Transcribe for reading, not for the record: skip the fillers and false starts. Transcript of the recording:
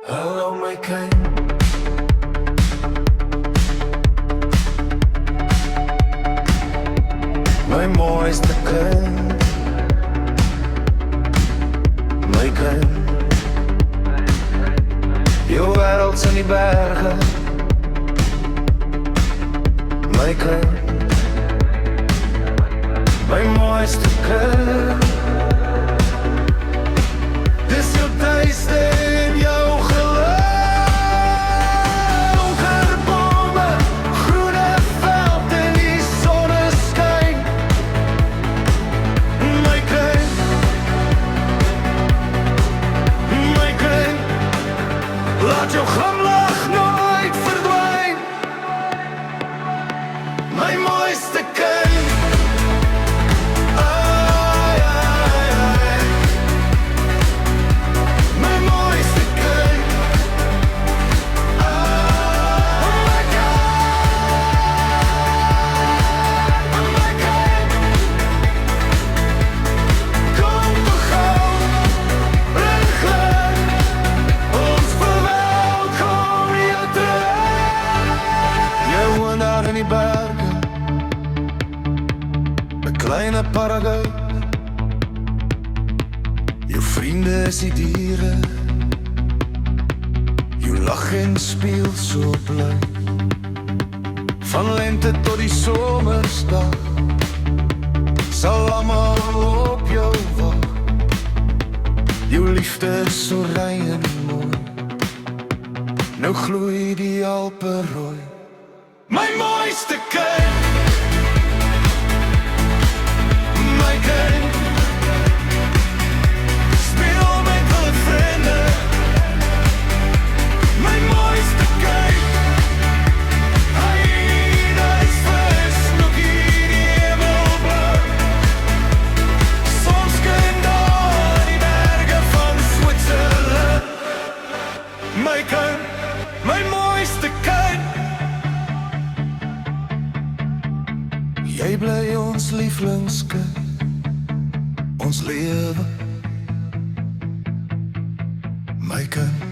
Hallo my kind, my mooiste kind, my kind. Jou wêreld in die berge, my kind, my mooiste kind. Dis jou tuiste en jou geluk. Donkere bome, groene veld en die sonneskyn. My kind, my kind, laat jou glimlach nooit verdwyn. My mooiste kind. Ai, ai, ai. My mooiste kind. Oh my God. Oh my kind. Kom toch gauw, regelen. Ons verwelkom je terug. Jy woon daar in die berge, 'n kleine paradijs. Jou vriende is die diere, jou lach en speel so bly. Van lente tot die somersdag, sal almal op jou wag. Jou liefde is so rein en mooi, nou gloei die Alpe rooi. My mooiste kind, my kind. Speel met alle vrienden, my mooiste kind. Hy, daar is vis, nog hier die hemel blauw. Soms skyn daar die berge van Switserland. My kind, my mooiste kind. Jy bly ons lievelingskind, ons lewe, my kind.